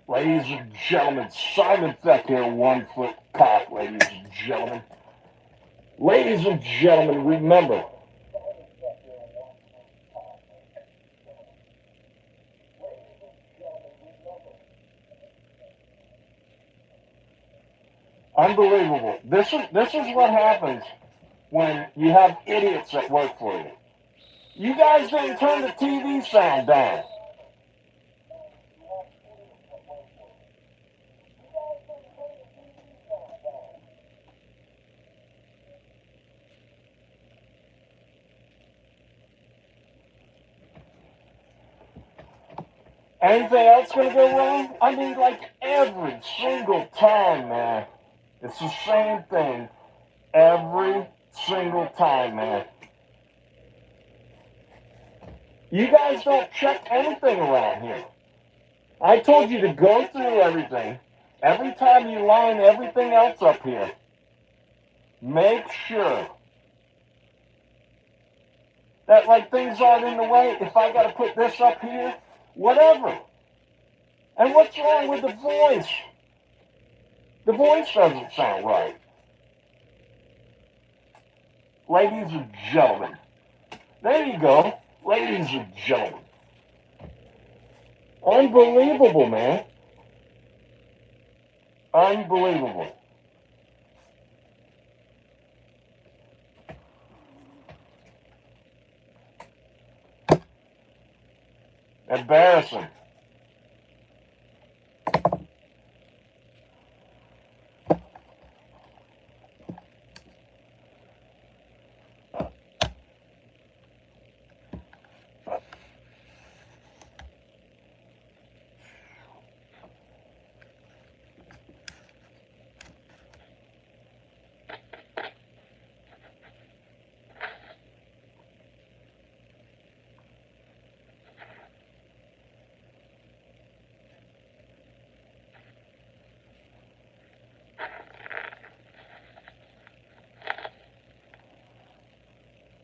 Ladies and gentlemen, Simon Feck here, 1 foot cock, ladies and gentlemen. Ladies and gentlemen, remember, unbelievable. This is what happens when you have idiots that work for you. You guys didn't turn the TV sound down. Anything else gonna go wrong? I mean, like every single time, man. It's the same thing every single time, man. You guys don't check anything around here. I told you to go through everything. Every time you line everything else up here, make sure that like things aren't in the way. If I gotta put this up here, whatever. And what's wrong with the voice? The voice doesn't sound right. Ladies and gentlemen. There you go. Ladies and gentlemen. Unbelievable, man. Unbelievable. Embarrassing.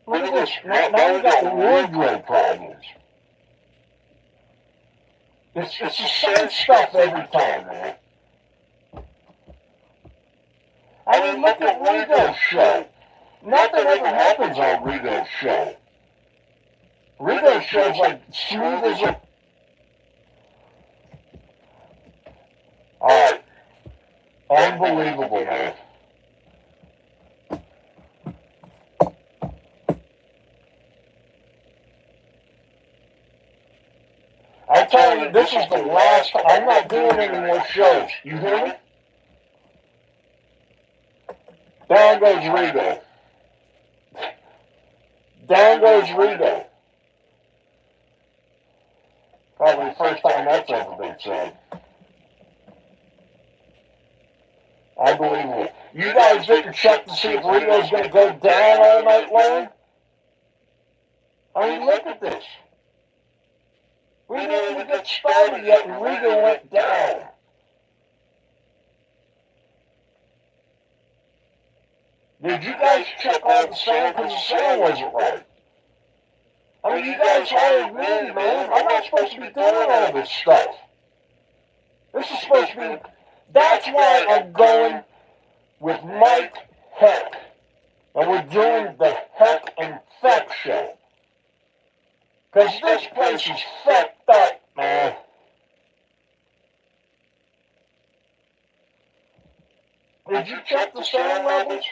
Look at this. Now we got wardrobe problems. It's the same stuff every time, man. I mean, look at Rigo's show. Nothing ever happens on Rigo's show. Rigo's show's like smooth as a... Alright. Unbelievable, man. I tell you, this is the last time. I'm not doing any more shows. You hear me? Down goes Rigo. Down goes Rigo. Probably the first time that's ever been said. Unbelievable. You guys didn't check to see if Rigo's going to go down all night long? I mean, look at this. We didn't even get started yet, and Rigo went down. Did you guys check all the sound? Because the sound wasn't right. I mean, you guys hired me, man. I'm not supposed to be doing all this stuff. This is supposed to be... That's why I'm going with Mike Heck. And we're doing the Heck and Feck show. Because this place is fecked up, man. Did you check the sound levels?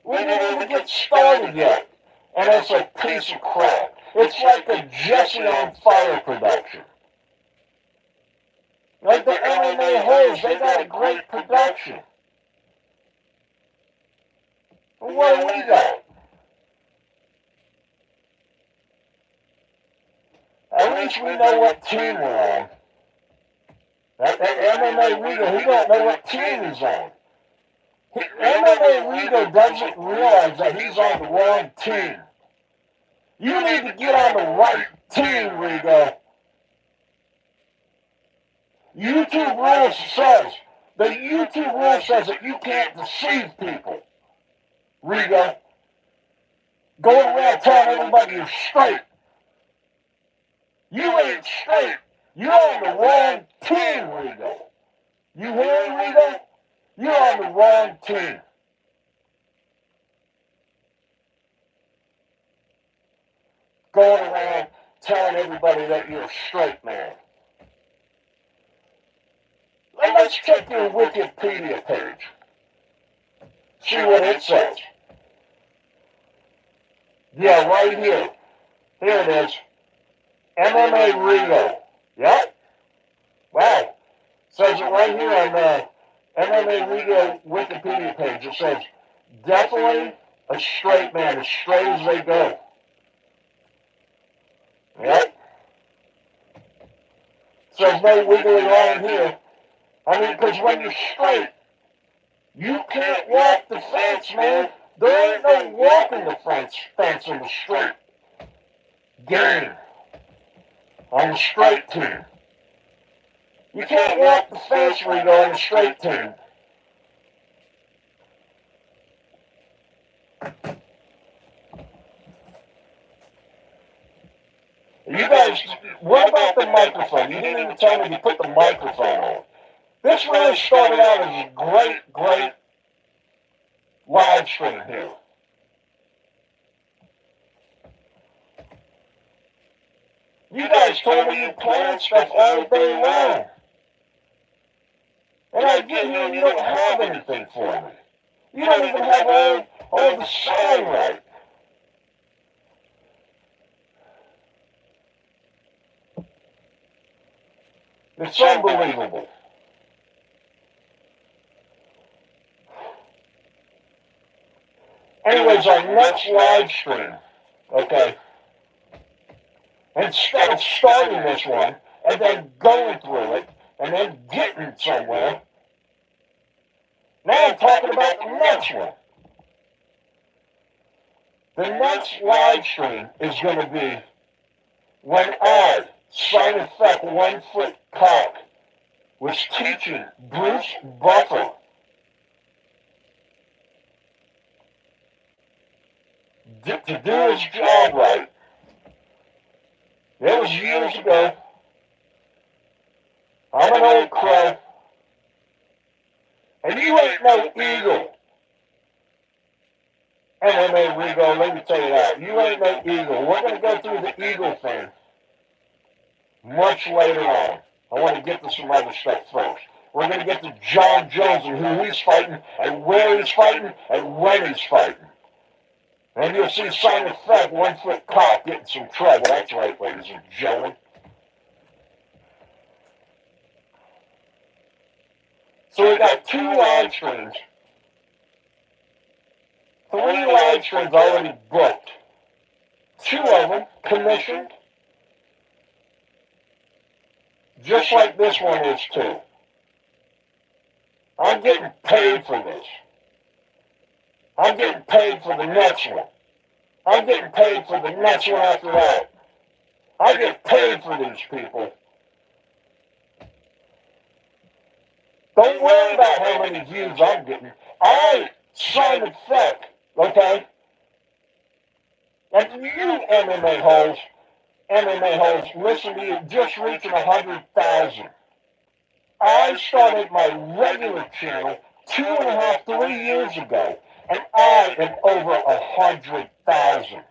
We didn't even get started yet. And it's a piece of crap. It's like a Jesse on Fire production. Like the MMA hoes, they got a great production. What do we got? At least we know what team we're on. That MMA Rigo, he don't know what team he's on. MMA Rigo doesn't realize that he's on the wrong team. You need to get on the right team, Rigo. YouTube rule says that you can't deceive people. Rigo. Going around telling everybody you're straight. You ain't straight. You're on the wrong team, Rigo. You hear me, Rigo? You're on the wrong team. Going around telling everybody that you're a straight man. Let's check your Wikipedia page. See what it says. Yeah, right here. Here it is. MMA Rigo. Yep. Wow. Says it right here on the MMA Rigo Wikipedia page. It says, definitely a straight man, as straight as they go. Yep. Says no wiggly line here. I mean, because when you're straight, you can't walk the fence, man. There ain't no walking the fence in the straight game. On the straight team. You can't walk the fence when you go on the straight team. You guys, what about the microphone? You didn't even tell me to put the microphone on. This really started out as a great live stream here. You guys told me you planned stuff all day long. And I get here and you don't have anything for me. You don't even have all the song right. It's unbelievable. Anyways, our next live stream, okay, instead of starting this one and then going through it and then getting somewhere, now I'm talking about the next one. The next live stream is going to be when I, side effect 1 foot cock, was teaching Bruce Buffer to do his job right. It was years ago. I'm an old crow. And you ain't no eagle. MMA Rigo, let me tell you that. You ain't no eagle. We're going to go through the eagle thing much later on. I want to get to some other stuff first. We're going to get to John Jones and who he's fighting, and where he's fighting, and when he's fighting. And you'll see side effect 1 foot cock getting some trouble. That's right, ladies and gentlemen. So we got 2 live streams. 3 live streams already booked. 2 of them commissioned. Just like this one is too. I'm getting paid for this. I'm getting paid for the next one. I'm getting paid for the next one after that. I get paid for these people. Don't worry about how many views I'm getting. I sign effect, okay? And you MMA holes, listen to you, just reaching 100,000. I started my regular channel 2.5, 3 years ago, and I am over 100,000.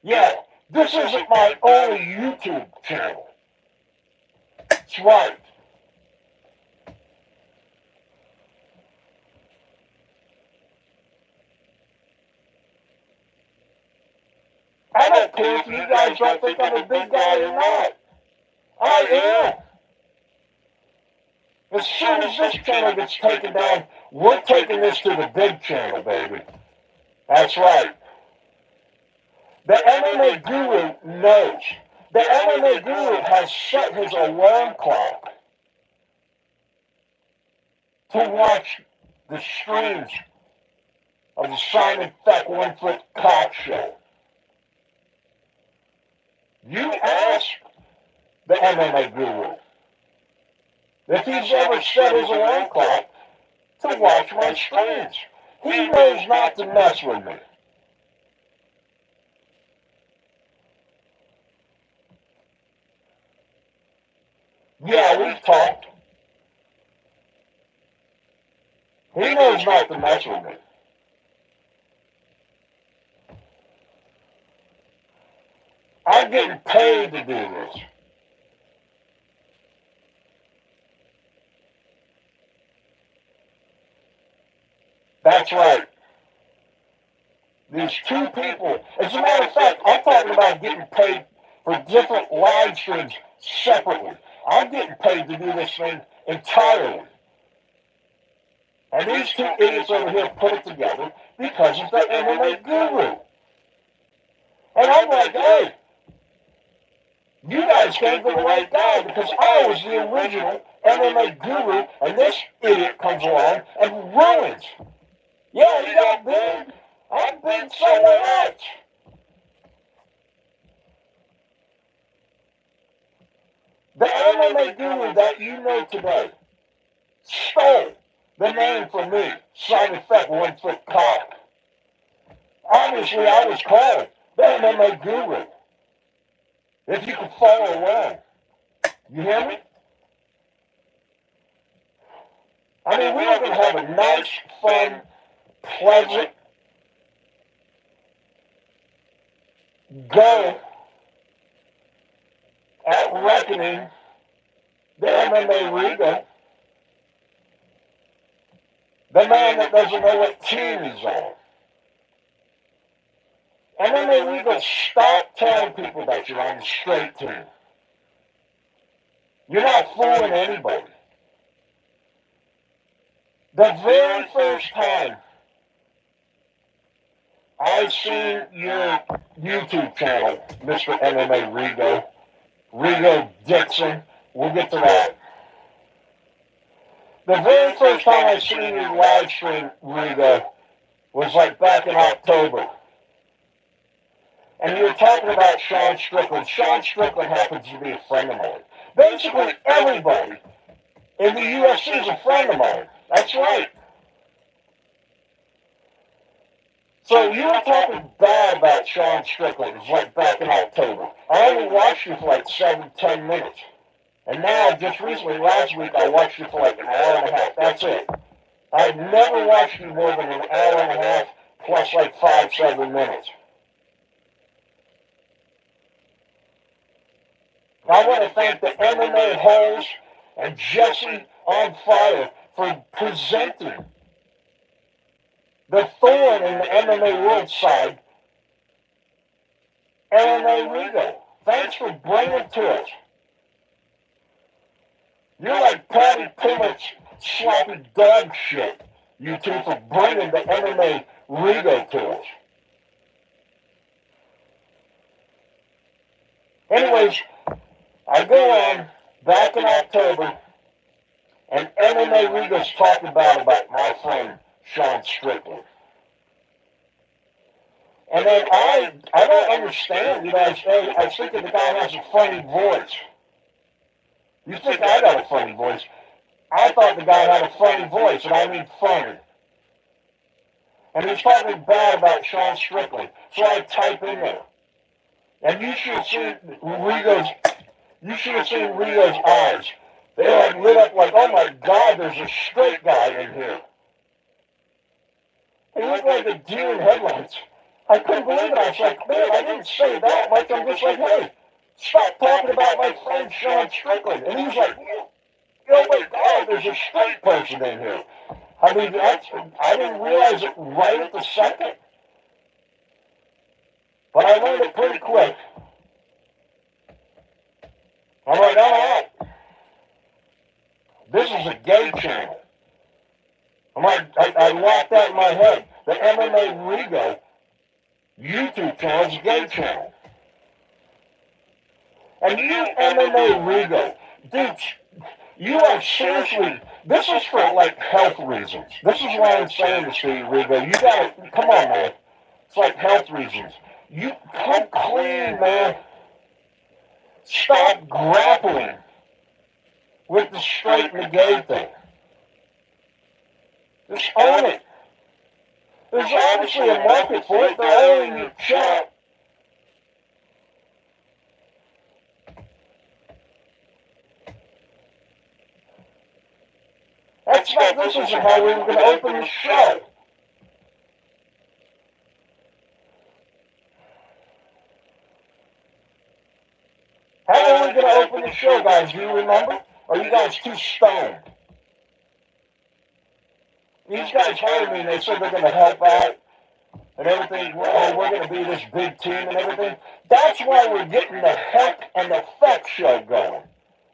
Yeah, this isn't my only YouTube channel. That's right. I don't care if you guys don't think I'm a big guy or not. I am. As soon as this channel gets taken down, we're taking this to the big channel, baby. That's right. The MMA Guru knows. The MMA Guru has set his alarm clock to watch the streams of the Simon Feck 1 foot cock show. You ask the MMA Guru if he's ever set his alarm clock to watch my streams. He knows not to mess with me. Yeah, we've talked. He knows not to mess with me. I'm getting paid to do this. That's right. These two people. As a matter of fact, I'm talking about getting paid for different live streams separately. I'm getting paid to do this thing entirely. And these two idiots over here put it together because of the MMA guru. And I'm like, hey, you guys came to the right guy because I was the original MMA guru, and this idiot comes along and ruins. Yeah, he got big. I'm big somewhere else. The MMA guru that you know today stole the name from me, side effect, 1 foot cock. Obviously, I was called the MMA guru. If you can follow along. You hear me? I mean, we were going to have a nice, fun, pleasant go at reckoning the MMA rigo, the man that doesn't know what team he's on. MMA rigo, stop telling people that you're on the straight team. You're not fooling anybody. The very first time I seen your YouTube channel, Mr. MMA Rigo, Rigo Dixon, we'll get to that. The very first time I seen your live stream, Rigo, was like back in October. And you were talking about Sean Strickland. Sean Strickland happens to be a friend of mine. Basically, everybody in the UFC is a friend of mine. That's right. So you were talking bad about Sean Strickland. It was like back in October. I only watched you for like 7-10 minutes. And now, just recently, last week, I watched you for like an hour and a half. That's it. I've never watched you more than an hour and a half plus like 5-7 minutes. I want to thank the MMA holes and Jesse on Fire for presenting the thorn in the MMA world side, MMA Rigo. Thanks for bringing it to us. You're like Patty Pimmett's sloppy dog shit, you two, for bringing the MMA Rigo to us. Anyways, I go on back in October, and MMA Rigo's talking about my friend Sean Strickland. And then I don't understand, you know, I was thinking the guy has a funny voice. You think I got a funny voice? I thought the guy had a funny voice, and I mean funny. And he was talking bad about Sean Strickland. So I type in there. And you should have seen Rigo's eyes. They like lit up like, oh my God, there's a straight guy in here. He looked like a deer in headlights. I couldn't believe it. I was like, man, I didn't say that much. I'm just like, hey, stop talking about my friend Sean Strickland. And he was like, oh my God, there's a straight person in here. I mean, I didn't realize it right at the second. But I learned it pretty quick. I'm like, all right. This is a gay channel. I'm like, I locked that in my head. The MMA Rigo YouTube channel is a gay channel. And you, MMA Rigo, dude, you are seriously, this is for like health reasons. This is why I'm saying this to you, Rigo. You gotta, come on, man. It's like health reasons. You come clean, man. Stop grappling with the straight and the gay thing. Just own it. There's obviously a market for it. They're owning your chat. this isn't how we were going to open the show. How are we going to open the show, guys? Do you remember? Or are you guys too stoned? These guys hired me and they said they're going to help out and everything. Oh, we're going to be this big team and everything. That's why we're getting the Heck and the Feck show going.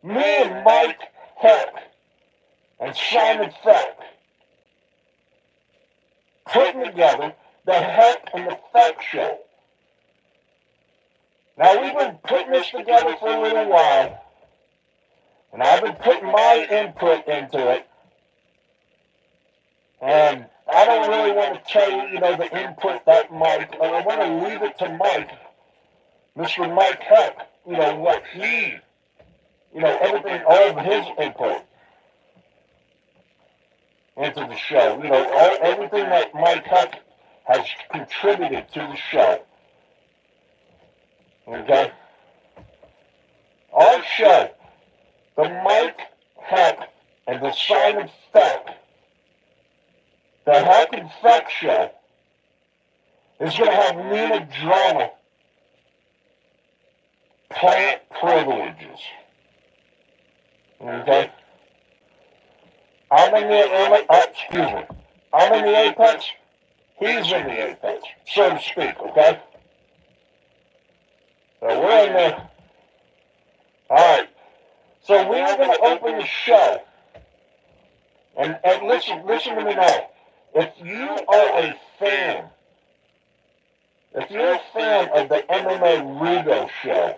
Me and Mike Heck and Simon Feck putting together the Heck and the Feck show. Now, we've been putting this together for a little while, and I've been putting my input into it, and I don't really want to tell you, the input that Mike, I want to leave it to Mike, Mr. Mike Heck, what he, everything, all of his input into the show, everything that Mike Heck has contributed to the show. Okay? Our show, the Mike Heck and the Simon Feck, the Heck and Feck show, is going to have Nina Drama plant privileges. Okay? I'm in the apex, he's in the apex, so to speak, okay? So we're in there. Alright. So we are going to open the show. And listen to me now. If you are a fan, if you're a fan of the MMA Rigo show,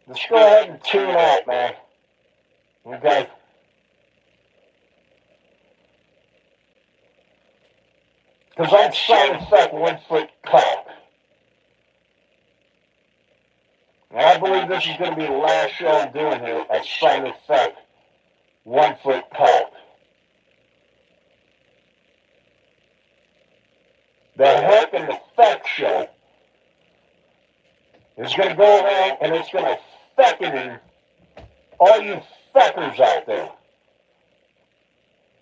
just go ahead and tune out, man. Okay? Because I'm Simon Feck, 1 foot cock. And I believe this is going to be the last show I'm doing here at Simon Feck, 1 foot cock. The Heck and the Feck show is going to go around and it's going to fecking all you feckers out there.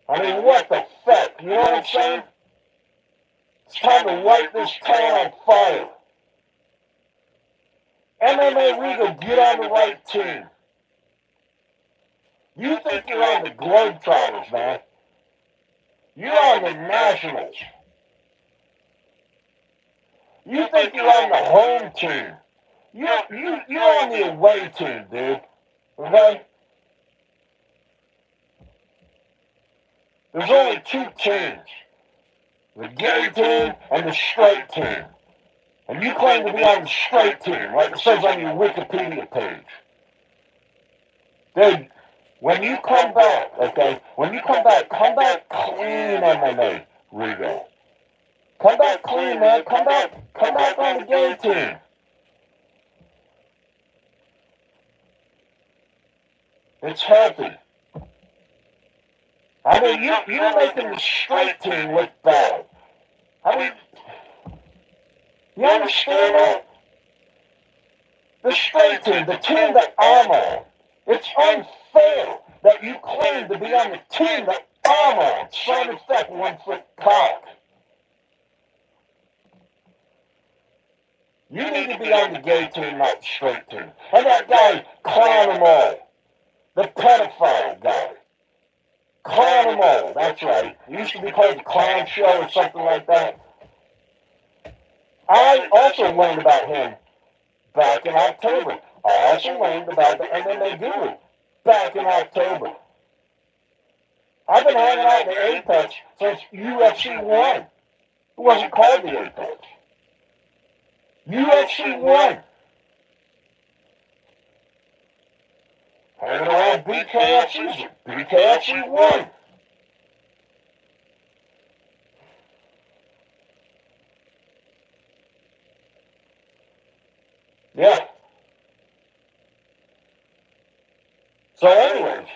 I mean, what the feck? You know what I'm saying? It's time to light this town on fire. MMA Rigo, get on the right team. You think you're on the Globetrotters, man. You're on the Nationals. You think you're on the home team. You're on the away team, dude. Okay? There's only 2 teams. The gay team and the straight team. And you claim to be on the straight team, like it says on your Wikipedia page. Dude, when you come back, okay, come back clean, MMA Rigo. Come back clean, man. Come back on the gay team. It's healthy. I mean, you're making the straight team look bad. I mean, you understand that? The straight team, the team that I'm on, it's unfair that you claim to be on the team that I'm on. Simon Feck, 1 foot cock. You need to be on the gay team, not the straight team. And that guy, clown them all. The pedophile guy. Clown them all, that's right. It used to be called the Clown Show or something like that. I also learned about him back in October. I also learned about the MMA Guru back in October. I've been hanging out in the Apex since UFC 1. It wasn't called the Apex. UFC 1. Hanging around BKFC 1. Yeah. So anyways,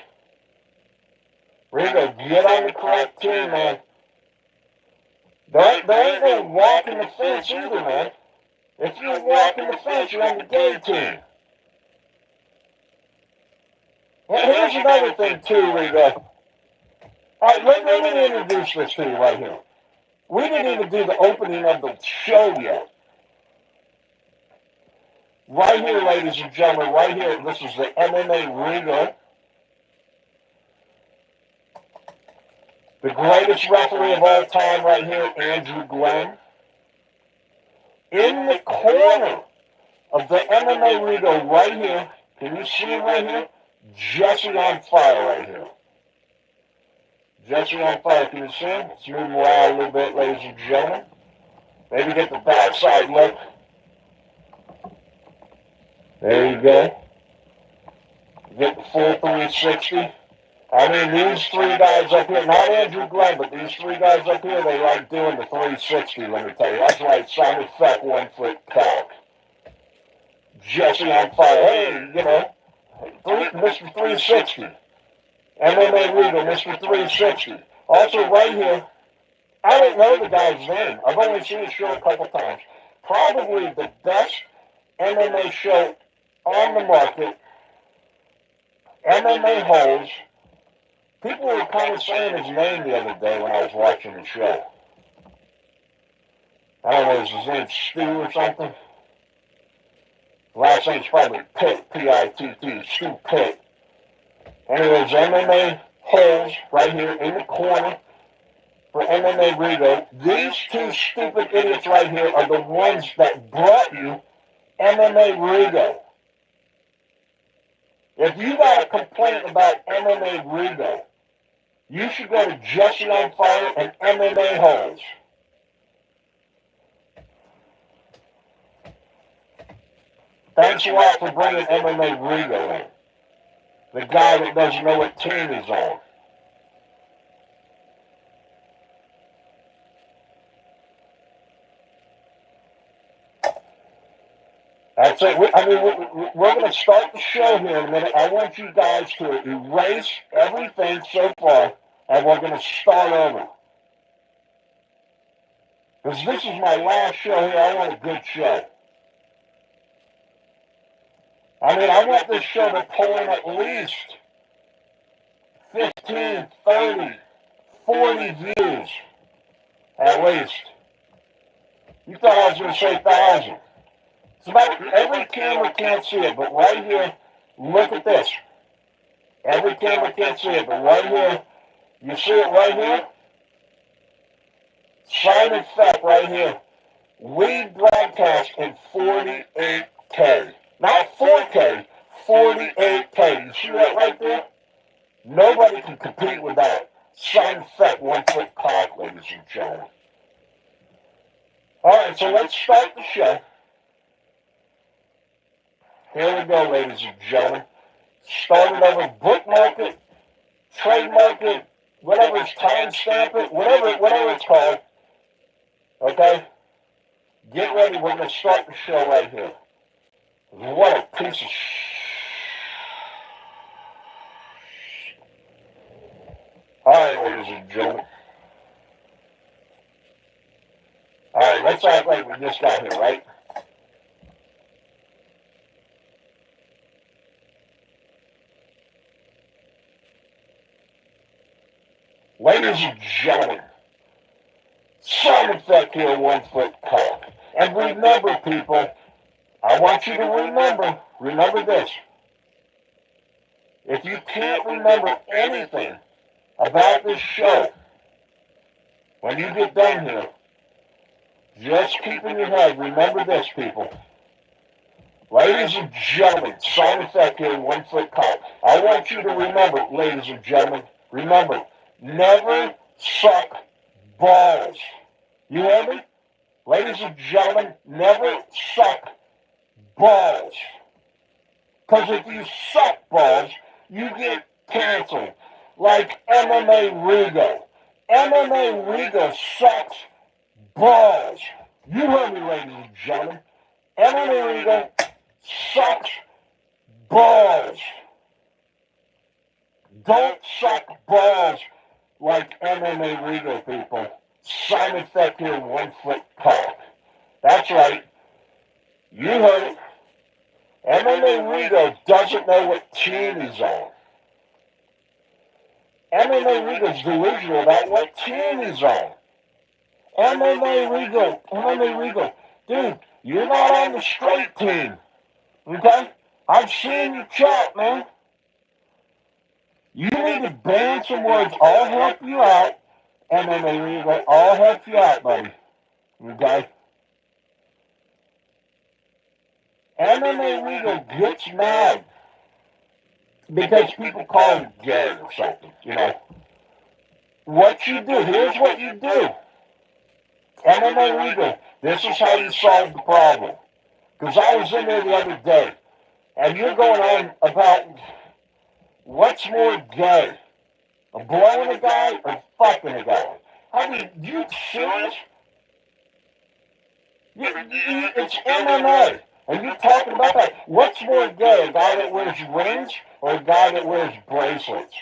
Rigo, get on the correct team, man. There ain't no walking the fence either, man. If you're walking the fence, you're on the gay team. And here's another thing too, Rigo. Alright, let me introduce this to you right here. We didn't even do the opening of the show yet. Right here, ladies and gentlemen, right here, this is the MMA rigo. The greatest referee of all time right here, Andrew Glenn. In the corner of the MMA rigo right here, can you see him right here? Jesse on fire right here. Jesse on fire, can you see him? Let's move him around a little bit, ladies and gentlemen. Maybe get the backside look. There you go. Get the full 360. I mean, these three guys up here, not Andrew Glenn, but these three guys up here, they like doing the 360, let me tell you. That's right, Simon Feck, 1 foot cock. Jesse on fire. Hey, you know, Mr. 360. MMA rigo, Mr. 360. Also, right here, I don't know the guy's name. I've only seen his show a couple times. Probably the best MMA show on the market. MMA Holes. People were kind of saying his name the other day when I was watching the show. I don't know, is his name Stu or something? Last name's probably Pitt, P-I-T-T, Stu Pitt. Anyways, MMA Holes right here in the corner for MMA rigo. These two stupid idiots right here are the ones that brought you MMA rigo. If you got a complaint about MMA rigo, you should go to Jesse on Fire and MMA Holes. Thanks a lot for bringing MMA rigo in. The guy that doesn't know what team he's on. That's it. We're going to start the show here in a minute. I want you guys to erase everything so far, and we're going to start over. Because this is my last show here. I want a good show. I mean, I want this show to pull in at least 15, 30, 40 views. At least. You thought I was going to say 1,000. It's about every camera can't see it, but right here, look at this. Every camera can't see it, but right here, you see it right here? Simon Feck right here. We broadcast in 48K. Not 4K, 48K. You see that right there? Nobody can compete with that. Simon Feck, 1 foot cock, ladies and gentlemen. Alright, so let's start the show. Here we go, ladies and gentlemen. Started over, bookmark it, trademark it, whatever it's timestamp it, whatever it's called. Okay? Get ready, we're going to start the show right here. What a piece of Alright, ladies and gentlemen. Alright, let's act like we just got here, right? Ladies and gentlemen, Simon Feck here, 1 foot cock. And remember, people, I want you to remember this. If you can't remember anything about this show, when you get done here, just keep in your head, remember this, people. Ladies and gentlemen, Simon Feck here, 1 foot cock. I want you to remember, ladies and gentlemen, remember, never suck balls. You hear me? Ladies and gentlemen, never suck balls. Because if you suck balls, you get canceled. Like MMA rigo. MMA rigo sucks balls. You heard me, ladies and gentlemen. MMA rigo sucks balls. Don't suck balls like MMA rigo, people. Simon Feck here, 1 foot cock. That's right. You heard it. MMA rigo doesn't know what team he's on. MMA Rigo's delusional about what team he's on. MMA Rigo. Dude, you're not on the straight team. Okay? I've seen you chat, man. You need to ban some words. I'll help you out. MMA Rigo, I'll help you out, buddy. Okay? MMA Rigo gets mad because people call him gay or something, you know. What you do, here's what you do. MMA Rigo, this is how you solve the problem. Because I was in there the other day, and you're going on about what's more gay, blowing a guy or fucking a guy. I mean, you serious? It's MMA. And you're talking about that. What's more gay, a guy that wears rings or a guy that wears bracelets?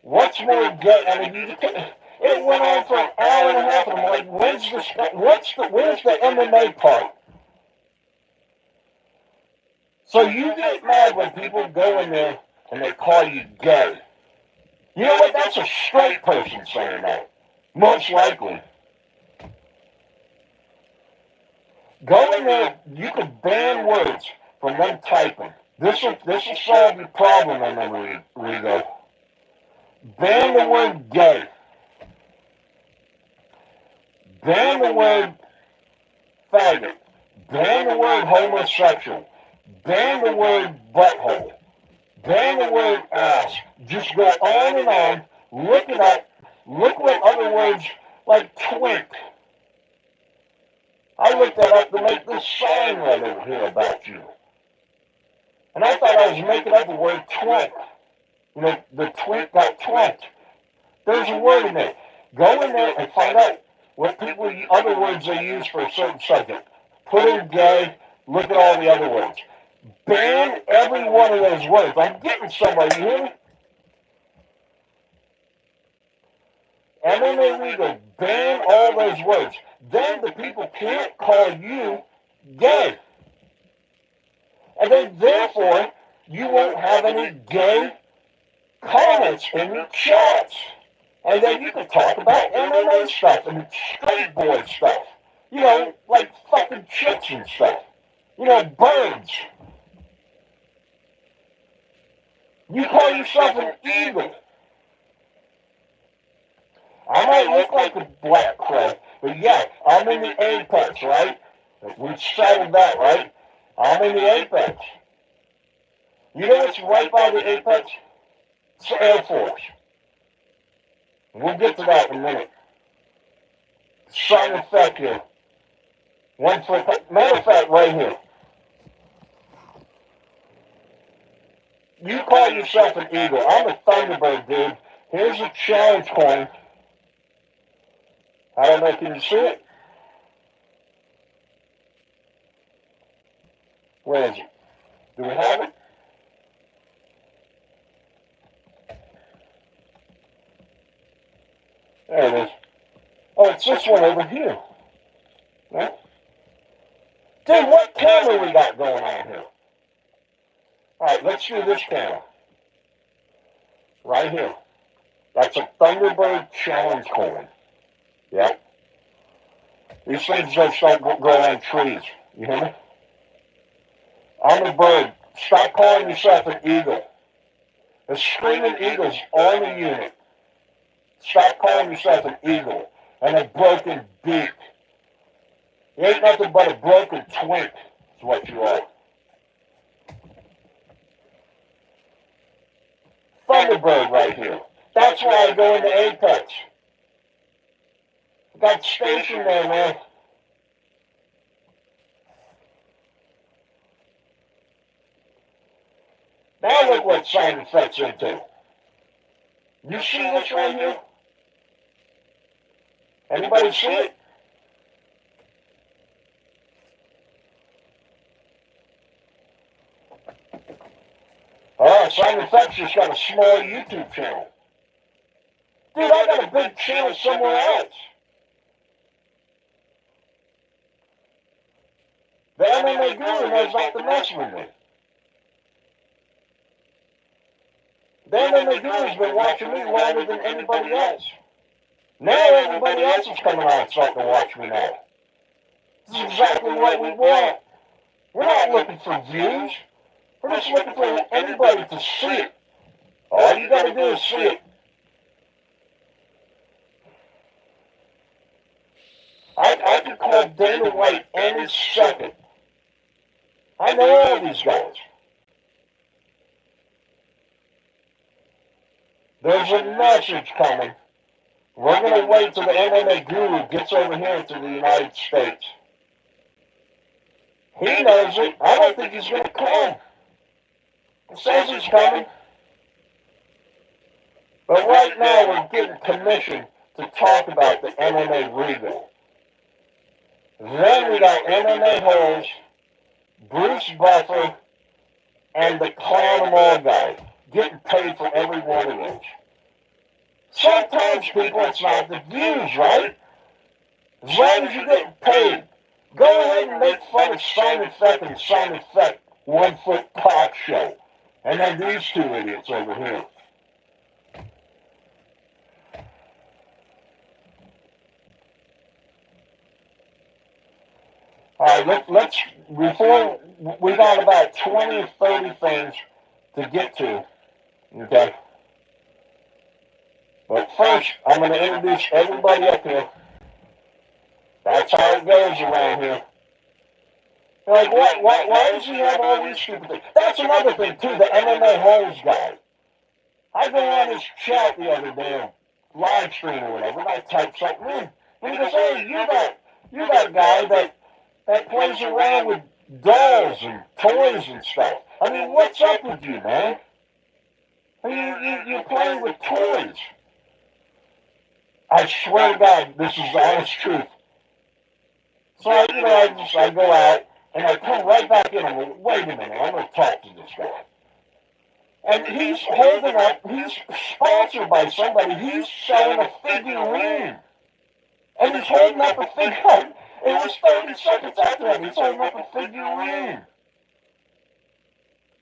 What's more gay? I mean, it went on for an hour and a half, and I'm like, where's the MMA part? So you get mad when people go in there and they call you gay. You know what? That's a straight person saying that. Most likely. Go in there, you can ban words from them typing. This will solve your problem, MMA Rigo. Ban the word gay. Ban the word faggot. Ban the word homosexual. Ban the word butthole. Ban the word ass. Just go on and on. Look it up. Look what other words like twink. I looked that up to make this sign right over here about you. And I thought I was making up the word twink. You know, the twink got twinked. There's a word in there. Go in there and find out what other words they use for a certain subject. Put in gay, look at all the other words. Ban every one of those words. I'm getting somewhere, you hear me? MMA Rigo, ban all those words. Then the people can't call you gay. And then therefore, you won't have any gay comments in your chats. And then you can talk about MMA stuff and straight boy stuff. You know, like fucking chicks and stuff. You know, birds. You call yourself an eagle. I might look like a black crow, but yeah, I'm in the apex, right? We settled that, right? I'm in the apex. You know what's right by the apex? It's the Air Force. We'll get to that in a minute. Sun effect here. Matter of fact, right here. You call yourself an eagle. I'm a Thunderbird, dude. Here's a challenge coin. I don't know, can you see it? Where is it? Do we have it? There it is. Oh, it's this one over here. Right? Dude, what camera we got going on here? Alright, let's do this camera. Right here. That's a Thunderbird challenge coin. Yep. These things just don't grow on trees. You hear me? I'm a bird. Stop calling yourself an eagle. There's screaming eagles on the unit. Stop calling yourself an eagle and a broken beak. You ain't nothing but a broken twink is what you are. Thunderbird right here. That's why I go into Apex. Got stationed there, man. Now look what sound effects into. You see this right here? Anybody see it? Oh, sound effects just got a small YouTube channel. Dude, I got a big channel somewhere else. The MMA guru knows not to mess with me. Dan and the Guru's been watching me longer than anybody else. Now everybody else is coming on starting to watch me now. This is exactly what we want. We're not looking for views. We're just looking for anybody to see it. All you gotta do is see it. I could call Dana White any second. I know all these guys. There's a message coming. We're going to wait till the MMA Guru gets over here to the United States. He knows it. I don't think he's going to come. He says he's coming. But right now we're getting commissioned to talk about the MMA Rigo. Then we got MMA Holes, Bruce Buffer, and the Clown 'em all guy getting paid for every one of those. Sometimes, people, it's not the views, right? As long as you're getting paid. Go ahead and make fun of Simon Feck and Simon Feck 1 Foot Talk Show. And then these two idiots over here. All right, let's, before, we got about 20 or 30 things to get to, okay? But first, I'm going to introduce everybody up here. That's how it goes around here. You're like, why does he have all these stupid things? That's another thing, too, the MMA Holes guy. I go on his chat the other day, live stream or whatever, and I type something in. And he goes, hey, you're that guy that plays around with dolls and toys and stuff. I mean, what's up with you, man? I mean, you're playing with toys. I swear to God, this is the honest truth. So, I go out, and I come right back in, and I'm like, wait a minute, I'm going to talk to this guy. And he's holding up, he's sponsored by somebody, he's selling a figurine. And he's holding up a figurine. It was 30 seconds after that, he's holding up a figurine.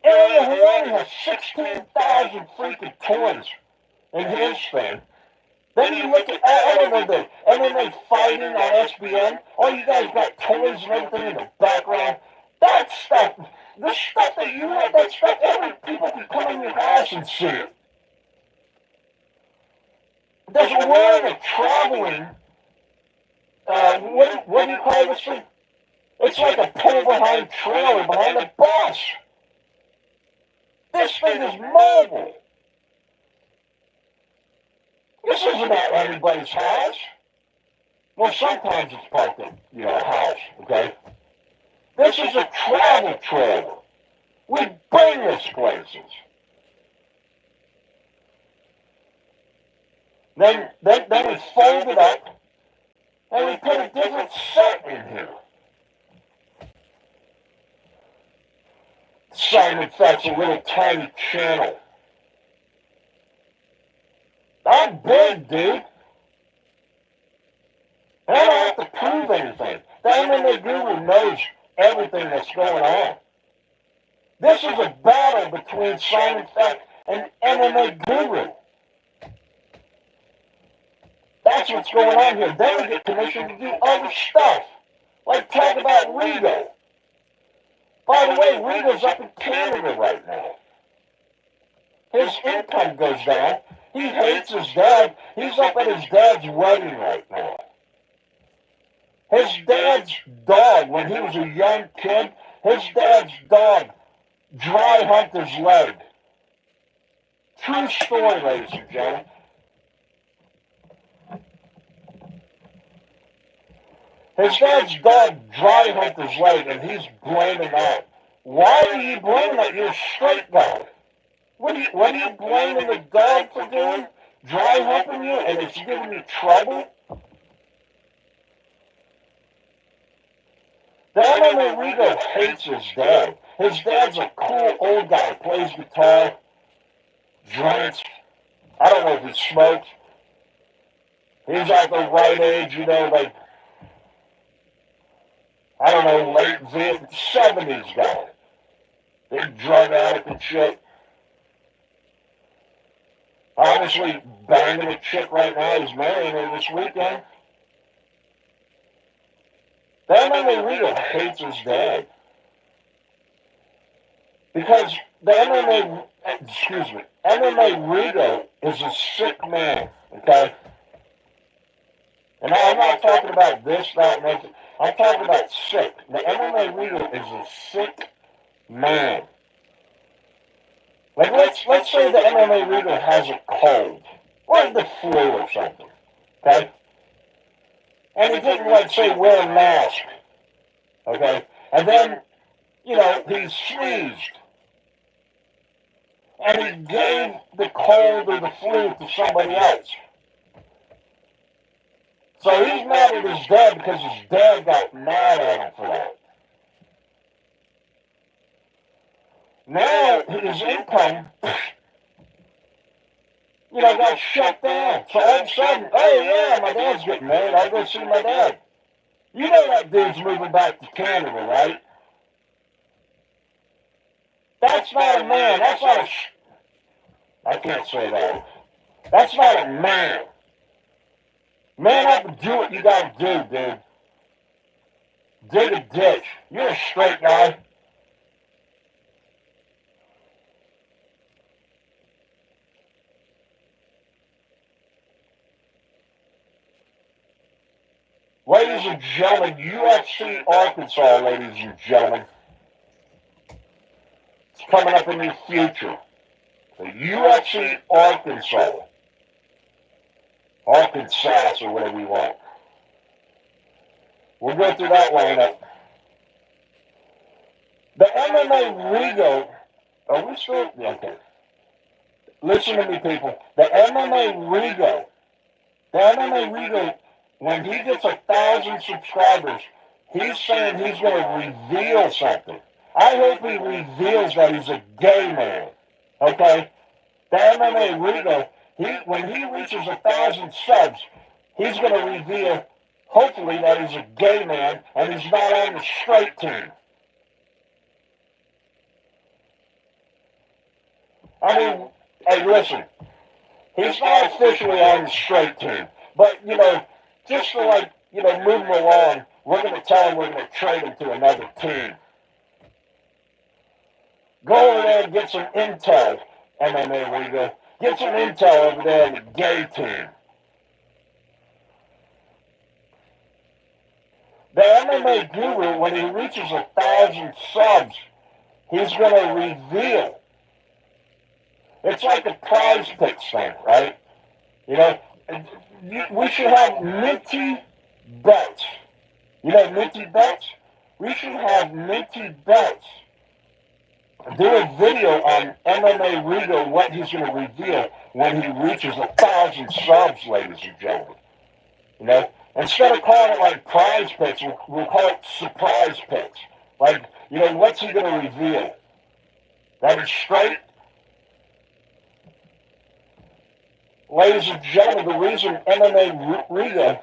Area Hawaii has 16,000 freaking toys in his thing. Then you look at, I don't know, the MMA fighting on SBN. All you guys got toys and everything in the background. That stuff, the stuff that you have, that stuff, people can come in your house and see it. There's a word of traveling, what do you call this thing? It's like a pull-behind trailer behind a bus. This thing is mobile. This isn't at anybody's house. Well, sometimes it's parked in, a house, okay? This is a travel trailer. We bring this places. Then we fold it up, and we put a different set in here. Simon Feck's a little tiny channel. I'm big, dude. And I don't have to prove anything. The MMA Guru knows everything that's going on. This is a battle between Simon Feck and MMA Guru. That's what's going on here. Then we get permission to do other stuff. Like talk about Rigo. By the way, Rigo's up in Canada right now. His income goes down. He hates his dad. He's up at his dad's wedding right now. His dad's dog, when he was a young kid, his dad's dog dry humped his leg. True story, ladies and gentlemen. His dad's dog dry humped his leg, and he's blaming that. Why are you blaming that? You're a straight guy. What are you blaming the dog for doing? Dry humping you, and it's giving you trouble? The MMA Rigo hates his dad. His dad's a cool old guy, plays guitar, drinks. I don't know if he smokes. He's at the right age, like, I don't know, late 70s guy. Big drug addict and shit. obviously banging a chick right now. He's marrying her this weekend. The MMA Rigo hates his dad. Because the MMA Rigo is a sick man, okay? And I'm not talking about this, that, and that. I'm talking about sick. The MMA Rigo is a sick man. Like, let's say the MMA Rigo has a cold, or the flu or something, okay? And he didn't, like, say, wear a mask, okay? And then, you know, he sneezed. And he gave the cold or the flu to somebody else. So he's mad at his dad because his dad got mad at him for that. Now his income, you know, got shut down. So all of a sudden, oh yeah, my dad's getting married. I'll go see my dad. You know that dude's moving back to Canada, right? That's not a man. That's not a... I can't say that. That's not a man. Man up and do what you gotta do, dude. Dig a ditch. You're a straight guy. Ladies and gentlemen, UFC Arkansas, ladies and gentlemen. It's coming up in the future. The UFC Arkansas. Arkansas, or whatever you want. We'll go through that lineup. The MMA Rigo, are we still? Okay. Listen to me, people. The MMA Rigo, when he gets 1,000 subscribers, he's saying he's going to reveal something. I hope he reveals that he's a gay man. Okay? The MMA Rigo, when he reaches 1,000 subs, he's going to reveal, hopefully, that he's a gay man and he's not on the straight team. I mean, hey, listen, he's not officially on the straight team, but, you know, just to, like, you know, move him along, we're going to tell him we're going to trade him to another team. Go over there and get some intel, MMA Rigo. Get some intel over there on the gay team. The MMA guru, when he reaches 1,000 subs, he's going to reveal. It's like a prize picks thing, right? You know, we should have minty bets. You know minty bets? We should have minty bets. Do a video on MMA Rigo, what he's going to reveal when he reaches 1,000 subs, ladies and gentlemen. You know, instead of calling it like prize picks, we'll call it surprise picks. Like, you know, what's he going to reveal? That he's straight? Ladies and gentlemen, the reason MMA Rigo,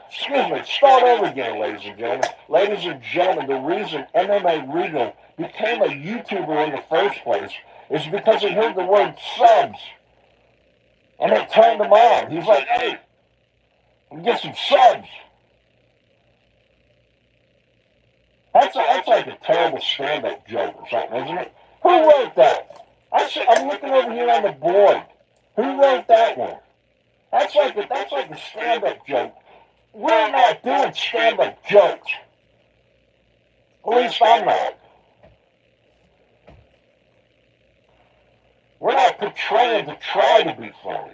start over again, ladies and gentlemen. Ladies and gentlemen, the reason MMA Rigo became a YouTuber in the first place is because he heard the word subs. And it turned him on. He's like, hey, get some subs. That's like a terrible stand-up joke or something, isn't it? Who wrote that? I'm looking over here on the board. Who wrote that one? That's like a stand-up joke. We're not doing stand-up jokes. At least I'm not. We're not portraying to try to be funny.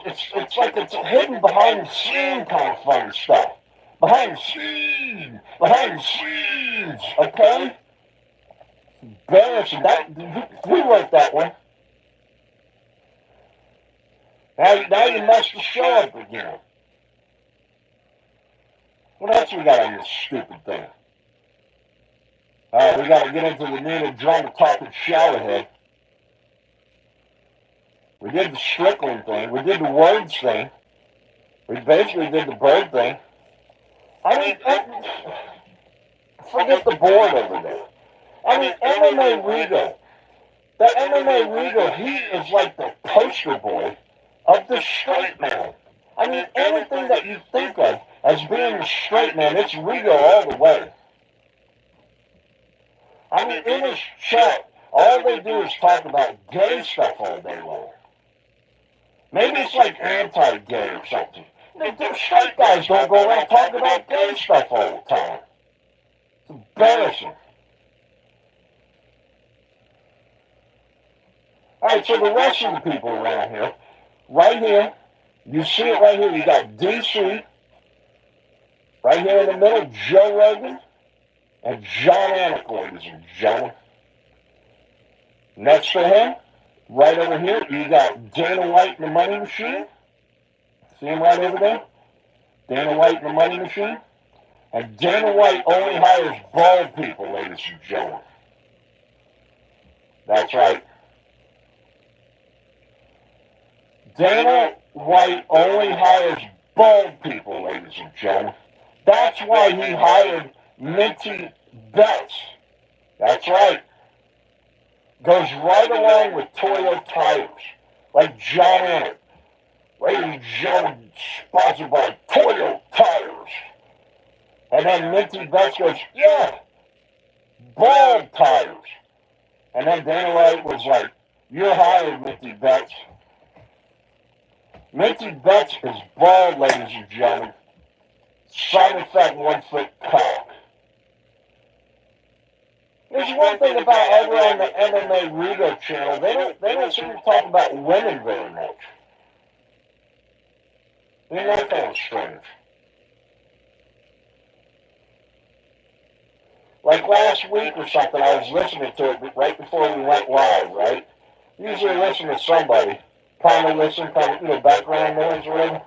It's like it's hidden behind the scene kind of funny stuff. Behind the scenes, okay? Embarrassing. We wrote that one. Now you messed the show up again. What else we got on this stupid thing? We got to get into the Nina Drama talking showerhead. We did the Strickland thing. We did the words thing. We basically did the bird thing. I mean, forget the board over there. I mean, MMA Rigo. The MMA rigo, he is like the poster boy of the straight man. I mean, anything that you think of as being the straight man, it's rigo all the way. I mean, in his chat, all they do is talk about gay stuff all day long. Maybe it's like anti-gay or something. The straight guys don't go around talking about gay stuff all the time. It's embarrassing. Alright, so the rest of the people around here, right here, you see it right here, you got DC, right here in the middle, Joe Rogan, and John Anik, ladies and gentlemen. Next to him, right over here, you got Dana White and the Money Machine. See him right over there? Dana White and the Money Machine. And Dana White only hires bald people, ladies and gentlemen. That's right. Dana White only hires bald people, ladies and gentlemen. That's why he hired Minty Betts. That's right. Goes right along with Toyo Tires. Like John Anik. Ladies and gentlemen, sponsored by Toyo Tires. And then Minty Betts goes, yeah, bald tires. And then Dana White was like, you're hired, Minty Betts. Minty Betts is bald, ladies and gentlemen. Side effect 1 foot cock. There's one thing about over on the MMA Rigo channel, they don't seem to talk about women very much. Isn't that kind of strange? Like last week or something, I was listening to it right before we went live, right? Usually listen to somebody. Kind of background noise or whatever.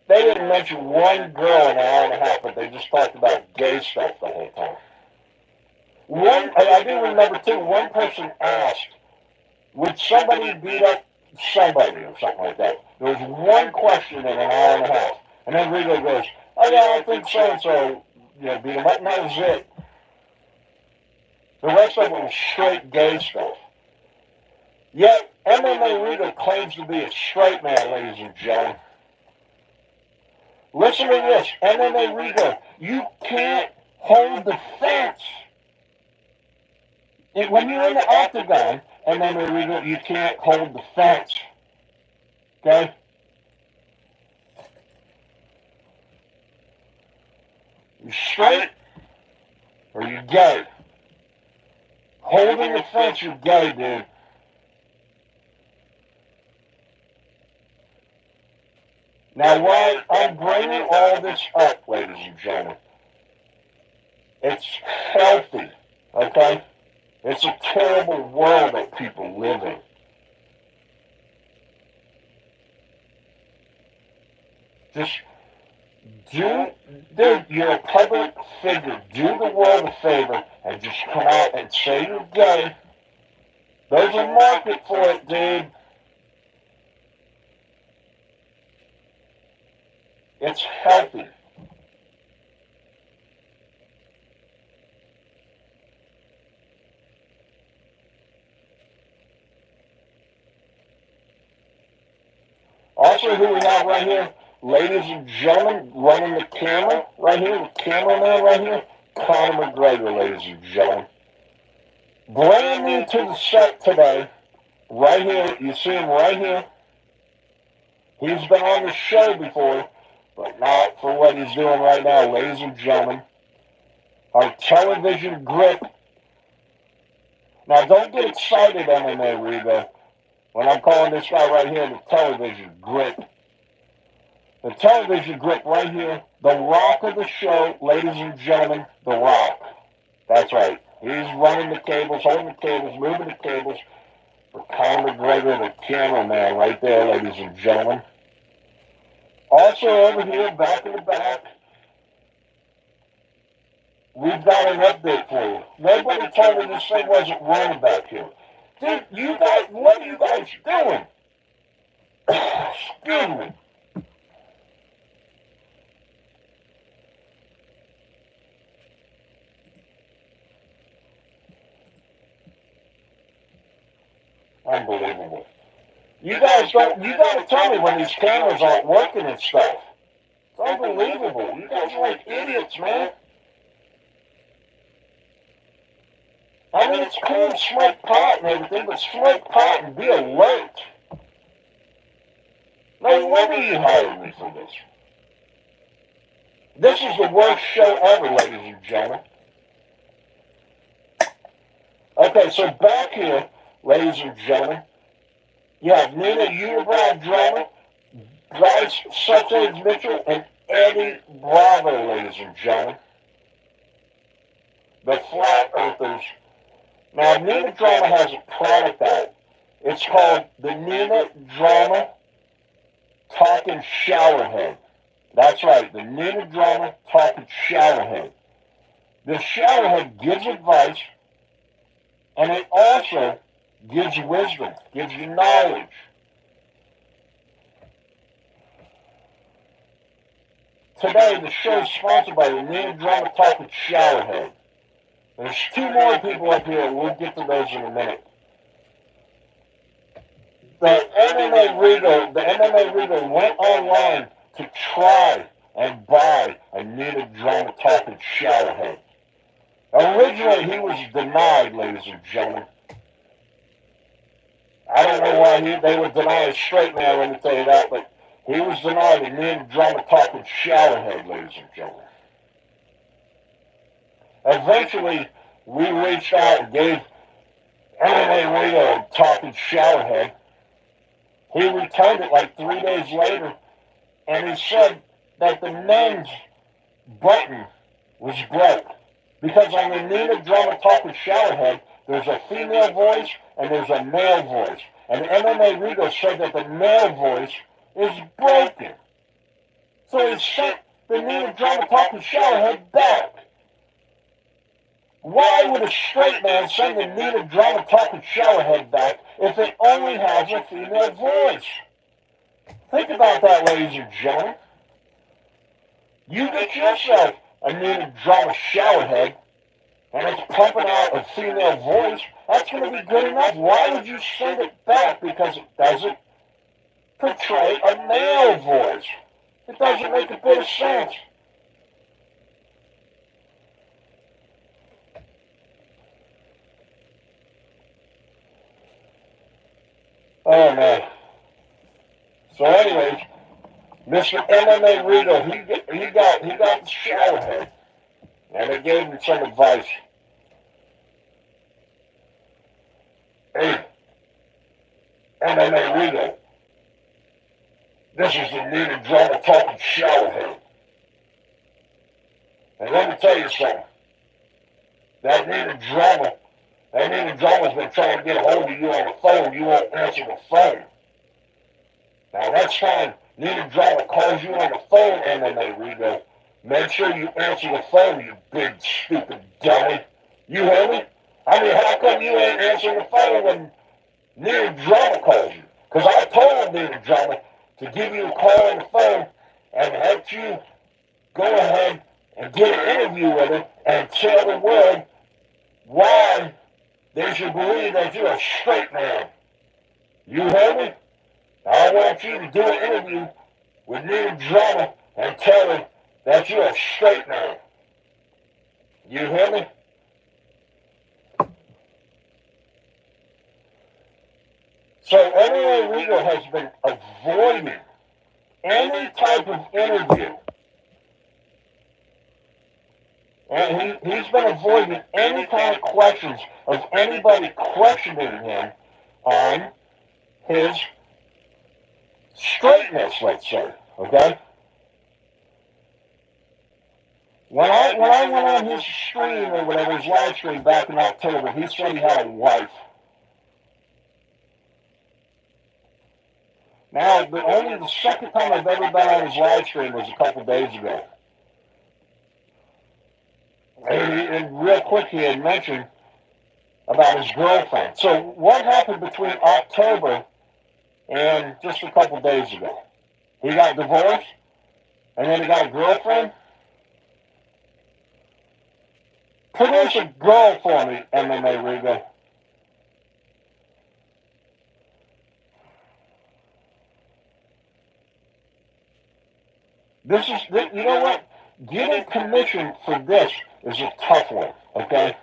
They didn't mention one girl in an hour and a half, but they just talked about gay stuff the whole time. I do remember too, one person asked, would somebody beat up somebody or something like that? There was one question in an hour and a half. And then Rigo goes, oh yeah, I think so-and-so, beat him up, and that was it. The rest of it was straight gay stuff. Yet, MMA Rigo claims to be a straight man, ladies and gentlemen. Listen to this, MMA Rigo, you can't hold the fence. When you're in the octagon, MMA Rigo, you can't hold the fence. Okay? You're straight or you're gay. Holding the fence, you're gay, dude. Now, why I'm bringing all this up, ladies and gentlemen, it's healthy, okay? It's a terrible world that people live in. Just dude, you're a public figure. Do the world a favor and just come out and say you're gay. There's a market for it, dude. It's healthy. Also, who we have right here, ladies and gentlemen, running the camera right here, the cameraman right here, Conor McGregor, ladies and gentlemen. Brand new to the set today, right here, you see him right here. He's been on the show before, but not for what he's doing right now, ladies and gentlemen. Our television grip. Now, don't get excited, MMA Rigo, when I'm calling this guy right here the television grip. The television grip right here, the rock of the show, ladies and gentlemen, the rock. That's right. He's running the cables, holding the cables, moving the cables for Conor McGregor, the cameraman right there, ladies and gentlemen. Also over here, back in the back, we've got an update for you. Nobody told me this thing wasn't running back here. Dude, you guys, what are you guys doing? Excuse me. Unbelievable. You guys don't, you gotta tell me when these cameras aren't working and stuff. It's unbelievable. You guys are like idiots, man. I mean, it's cool to smoke pot and everything, but smoke pot and be alert. No wonder you hired me for this. This is the worst show ever, ladies and gentlemen. Okay, so back here, ladies and gentlemen, you have Nina Unibrow Drummer, Bryce Suttage Mitchell, and Eddie Bravo, ladies and gentlemen. The Flat Earthers. Now, Nina Drama has a product out. It's called the Nina Drama Talking Showerhead. That's right, the Nina Drama Talking Showerhead. The showerhead gives advice, and it also gives you wisdom, gives you knowledge. Today, the show is sponsored by the Nina Drama Talking Showerhead. There's two more people up here. We'll get to those in a minute. The MMA Rigo went online to try and buy a Nina Drama Talking Showerhead. Originally, he was denied, ladies and gentlemen. I don't know why they would deny a straight man, let me tell you that, but he was denied a Nina Drama Talking Showerhead, ladies and gentlemen. Eventually, we reached out and gave MMA Rigo a talking showerhead. He returned it like 3 days later, and he said that the men's button was broke. Because on the Nina Drama Talking Showerhead, there's a female voice and there's a male voice. And MMA Rigo said that the male voice is broken. So he sent the Nina Drama Talking Showerhead back. Why would a straight man send the Nina Drama Talking Showerhead back if it only has a female voice? Think about that, ladies and gentlemen. You get yourself a Nina Drama Showerhead, and it's pumping out a female voice. That's going to be good enough. Why would you send it back? Because it doesn't portray a male voice. It doesn't make a bit of sense. Oh, man. So anyways, Mr. MMA Rigo, he got the showerhead. And they gave him some advice. Hey, MMA Rigo, this is the Nina Drama Talking Showerhead. And let me tell you something. That Nina Drama's been trying to get a hold of you on the phone. You won't answer the phone. Now next time Nina Drama calls you on the phone, MMA Rigo, make sure you answer the phone, you big stupid dummy. You hear me? I mean, how come you ain't answering the phone when Nina Drama calls you? Because I told Nina Drama to give you a call on the phone and help you go ahead and get an interview with her and tell the world why they should believe that you're a straight man. You hear me? I want you to do an interview with Nina Drama and tell her that you're a straight man. You hear me? So MMA Rigo has been avoiding any type of interview. And he's been avoiding any kind of questions of anybody questioning him on his straightness, let's say. Okay? When I went on his stream or whatever, his live stream back in October, he said he had a wife. Now, only the second time I've ever been on his live stream was a couple days ago. And real quick, he had mentioned about his girlfriend. So what happened between October and just a couple days ago? He got divorced, and then he got a girlfriend? Produce a girl for me, MMA Rigo. You know what? Getting commission for this is a tough one, okay?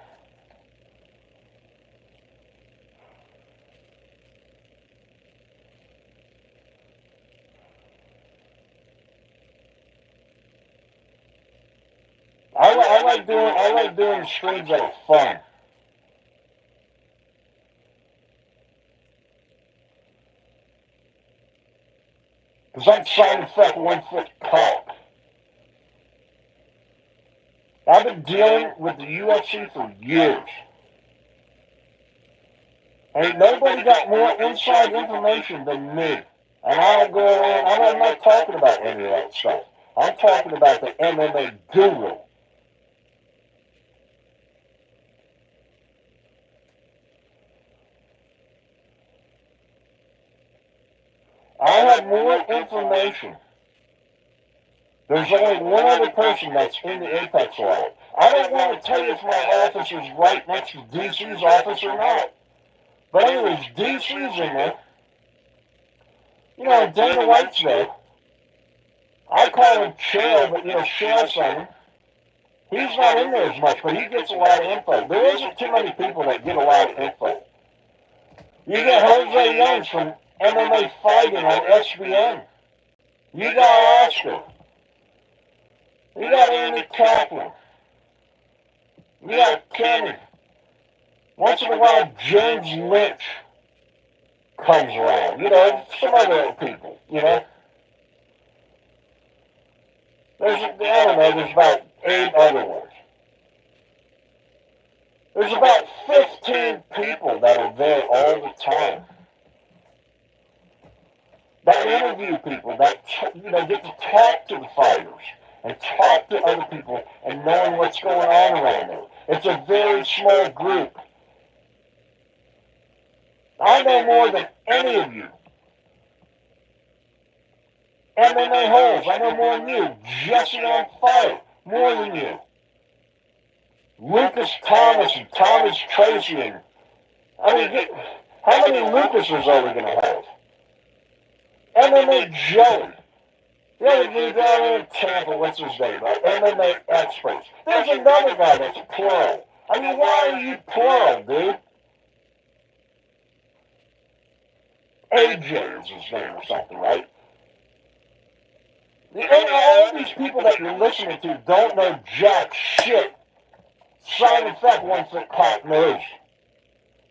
I like doing streams that are fun. Because I'm side effect 1 foot cop. I've been dealing with the UFC for years. Ain't nobody got more inside information than me. And I don't go around, I'm not talking about any of that stuff. I'm talking about the MMA guru. I have more information. There's only one other person that's in the Apex Lab. I don't want to tell you if my office is right next to DC's office or not. But anyways, DC's in there. You know, Dana White's there. I call him Chael, but you know, Chael Simon. He's not in there as much, but he gets a lot of info. There isn't too many people that get a lot of info. You get Jose Youngs from MMA Fighting on SBN. You got Oscar. You got Andy Kaplan. You got Kenny. Once in a while, James Lynch comes around. You know, some other people, you know. There's about 8 other ones. There's about 15 people that are there all the time. That interview people, that, you know, get to talk to the fighters and talk to other people and knowing what's going on around there. It's a very small group. I know more than any of you. MMA Holes, I know more than you. Jesse on Fire, more than you. Lucas Thomas and Thomas Tracy. And, I mean, how many Lucases are we going to have? MMA Joey. The other dude down there in Tampa, what's his name? MMA Experts. There's another guy that's plural. I mean, why are you plural, dude? AJ is his name or something, right? And all these people that you're listening to don't know jack shit. Side effect 1 foot cop knows.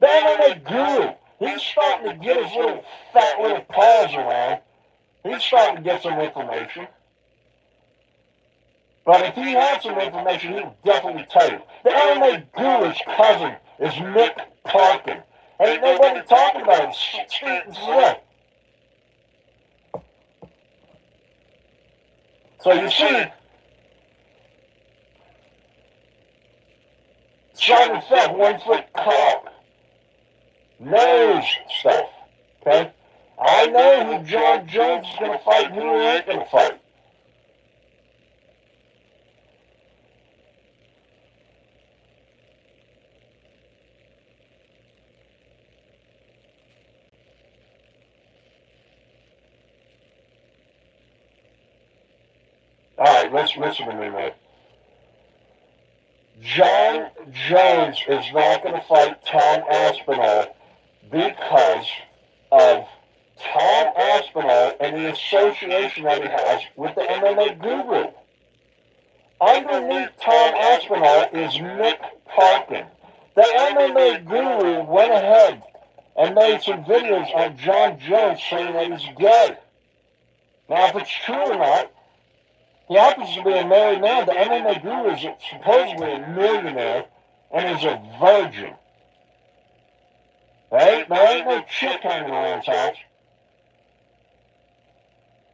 The MMA guru, he's starting to get his little fat little paws around. He's starting to get some information. But if he had some information, he would definitely tell you. The MMA guru's cousin is Mick Parkin. Ain't nobody talking about him. Street and slick. So you see, Simon Fett, 1 foot cop, knows stuff, okay? I know who John Jones is going to fight and who he ain't going to fight. All right, let's listen to me, man. John Jones is not going to fight Tom Aspinall because of Tom Aspinall and the association that he has with the MMA guru. Underneath Tom Aspinall is Mick Parkin. The MMA guru went ahead and made some videos on John Jones saying that he's gay. Now, if it's true or not, he happens to be a married man. The MMA guru is supposedly a millionaire and is a virgin. Right? There ain't no chick hanging around his house.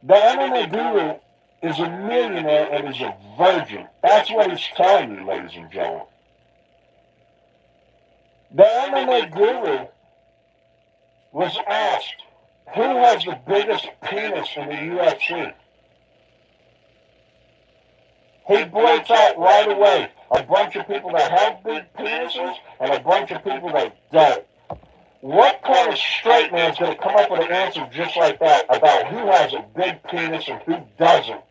The MMA guru is a millionaire and is a virgin. That's what he's telling you, ladies and gentlemen. The MMA guru was asked, who has the biggest penis in the UFC? He blurts out right away a bunch of people that have big penises and a bunch of people that don't. What kind of straight man is going to come up with an answer just like that about who has a big penis and who doesn't?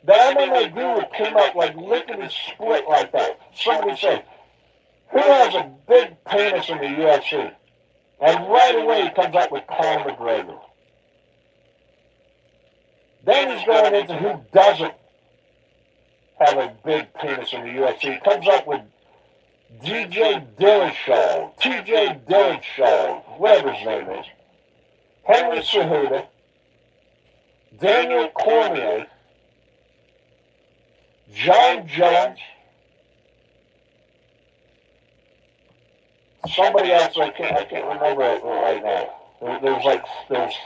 The MMA guru came up like lickety split like that. Somebody said, who has a big penis in the UFC? And right away he comes up with Conor McGregor. Then he's going into who doesn't have a big penis in the UFC. He comes up with DJ Dillashaw, TJ Dillashaw, whatever his name is, Henry Cejudo, Daniel Cormier, John Jones, somebody else I can't remember it right now. There was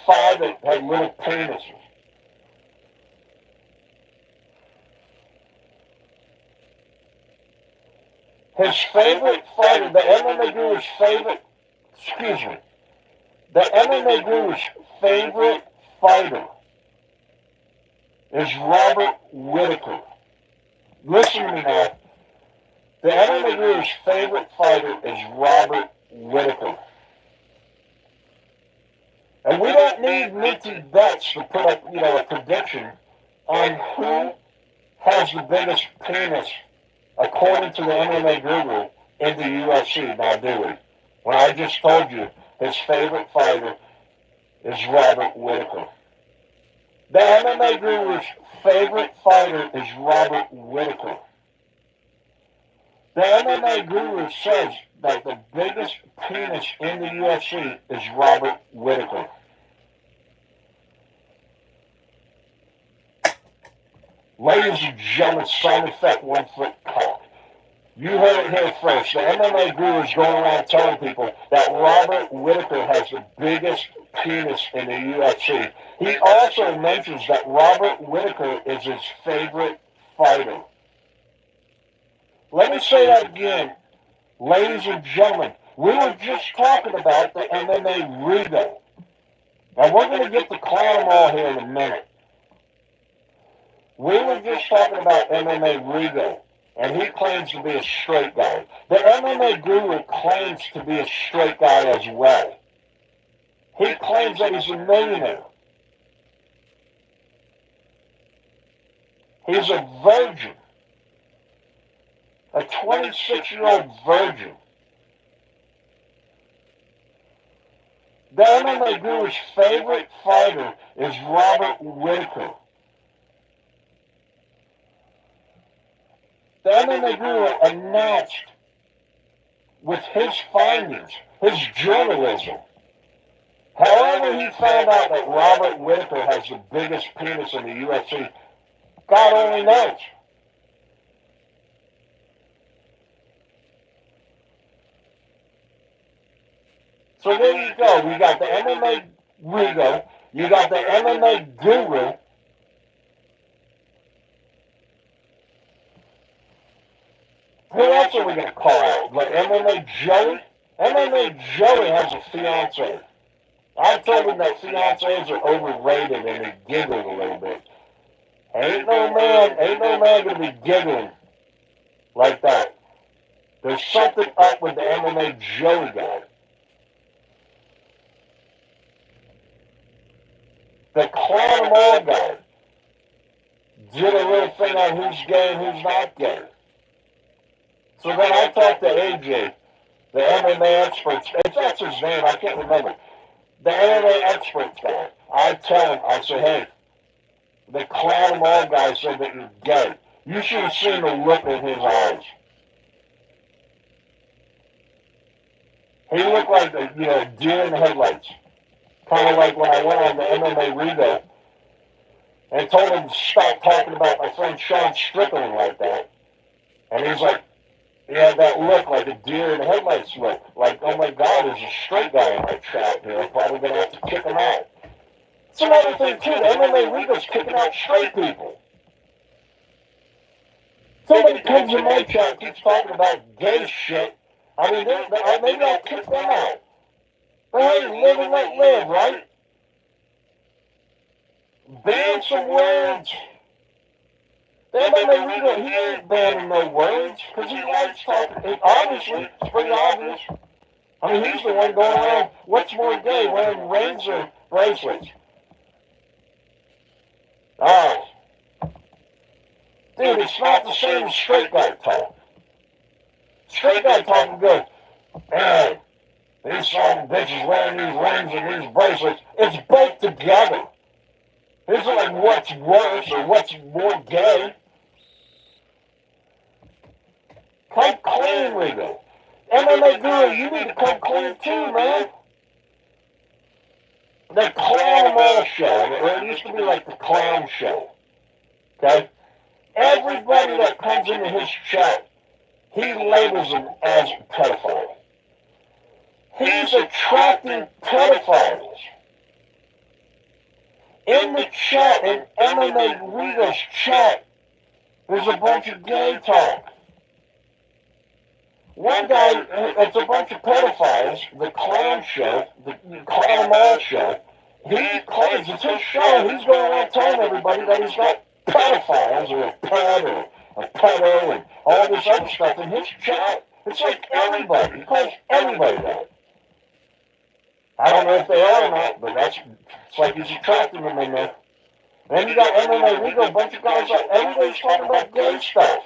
5 that had little penises. His favorite fighter, the MMA guru's favorite fighter is Robert Whittaker. Listen to me now. The MMA guru's favorite fighter is Robert Whittaker. And we don't need minty bets to put up, a prediction on who has the biggest penis according to the MMA guru in the UFC, now do we? When I just told you his favorite fighter is Robert Whittaker. The MMA guru's favorite fighter is Robert Whittaker. The MMA guru says that the biggest penis in the UFC is Robert Whittaker. Ladies and gentlemen, side effect 1 foot cock. You heard it here first. The MMA guru is going around telling people that Robert Whittaker has the biggest penis in the UFC. He also mentions that Robert Whittaker is his favorite fighter. Let me say that again. Ladies and gentlemen, we were just talking about the MMA rigo. Now we're going to get to clown them all here in a minute. We were just talking about MMA rigo, and he claims to be a straight guy. The MMA guru claims to be a straight guy as well. He claims that he's a millionaire. He's a virgin. A 26-year-old virgin. The MMA guru's favorite fighter is Robert Whittaker. The MMA guru announced with his findings, his journalism. However he found out that Robert Whittaker has the biggest penis in the UFC, God only knows. So there you go. You got the MMA rigo, you got the MMA guru. Who else are we going to call out? Like MMA Joey? MMA Joey has a fiance. I told him that fiancés are overrated and he giggled a little bit. Ain't no man going to be giggling like that. There's something up with the MMA Joey guy. The clown them all guy did a little thing on who's gay and who's not gay. So then I talked to AJ, the MMA experts. If that's his name, I can't remember. The MMA experts guy. I tell him, I say, hey, the clown them all guy said that you're gay. You should have seen the look in his eyes. He looked like a deer in the headlights. Kind of like when I went on the MMA rigo and told him to stop talking about my friend Sean Strickland like that. And he's like, he had that look like a deer in the headlights look. Like, oh my God, there's a straight guy in my chat here. I'm probably going to have to kick him out. It's another thing, too. The MMA rigo's kicking out straight people. Somebody comes in my chat and keeps talking about gay shit. I mean, maybe I'll kick them out. But hey, live and let live, right? Ban some words. The MMA rigo, he ain't banning no words, because he likes talking. Obviously, it's pretty obvious. I mean, he's the one going around, what's more gay, wearing rings or bracelets? Alright. Dude, it's not the same as straight guy talk. Straight guy talk and go, hey, these son bitches wearing these rings and these bracelets. It's both together. It's like what's worse or what's more gay. Come clean, Rigo. MMA guru, you need to come clean too, man. The Clown Mall show, it used to be like the clown show. Okay? Everybody that comes into his chat, he labels them as pedophile. He's attracting pedophiles. In the chat, in MMA Rigo's chat, there's a bunch of gay talk. One guy, it's a bunch of pedophiles, the clown show, the Clown Mall show. He claims it's his show. He's going around telling everybody that he's got pedophiles or a ped or a pedo and all this other stuff in his chat. It's like everybody. He calls everybody that. I don't know if they are or not, but it's like he's attracting them in there. Then you got MMA Rigo, a bunch of guys like everybody's talking about gay stuff.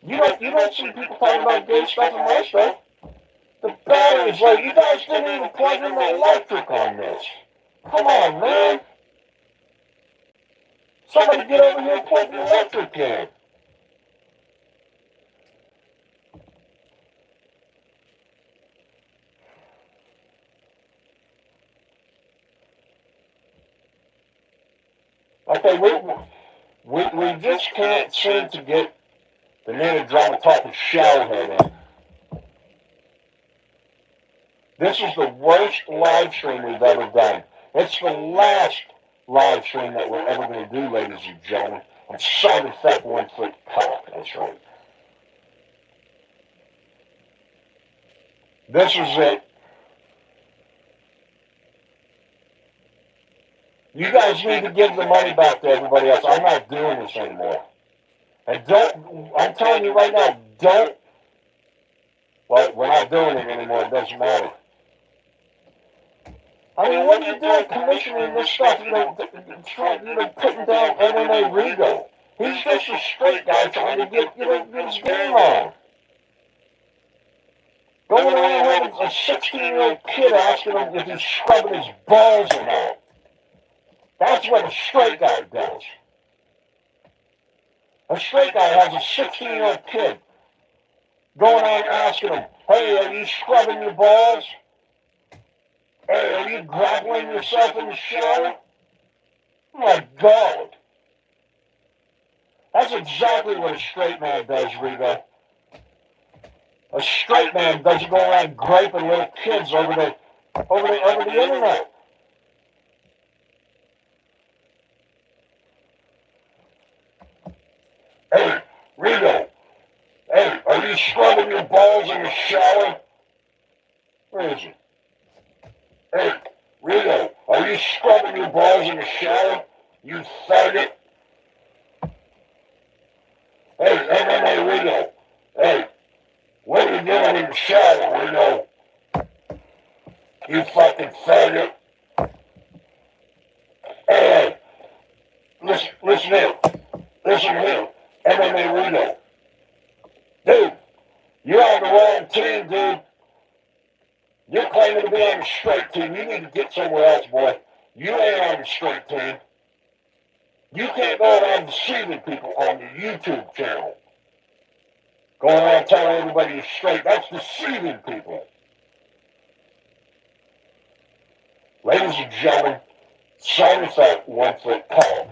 You don't see people talking about gay stuff in my stuff. The battery's like, you guys didn't even plug in the electric on this. Come on, man. Somebody get over here and plug the electric in. Okay, we just can't seem to get the name of drama talking showerhead in. This is the worst live stream we've ever done. It's the last live stream that we're ever going to do, ladies and gentlemen. And side effect 1 foot cock, that's right. This is it. You guys need to give the money back to everybody else. I'm not doing this anymore. And I'm telling you right now, well, we're not doing it anymore, it doesn't matter. I mean, what are you doing commissioning this stuff? Putting down MMA Rigo. He's just a straight guy trying to get his game on. Going around having a 16-year-old kid asking him if he's scrubbing his balls or not. That's what a straight guy does. A straight guy has a 16-year-old kid going on asking him, hey, are you scrubbing your balls? Hey, are you grappling yourself in the shower? Oh my God. That's exactly what a straight man does, Rigo. A straight man doesn't go around graping little kids over the internet. Hey, Rigo. Hey, are you scrubbing your balls in the shower? Where is it? Hey, Rigo, are you scrubbing your balls in the shower? You faggot. Hey, MMA Rigo. Hey, what are you doing in the shower, Rigo? You fucking faggot. Hey, listen here. Listen here. MMA Rigo. Dude, you're on the wrong team, dude. You're claiming to be on the straight team. You need to get somewhere else, boy. You ain't on the straight team. You can't go around deceiving people on your YouTube channel. Going around telling everybody you're straight. That's deceiving people. Ladies and gentlemen, side effect 1 foot tall.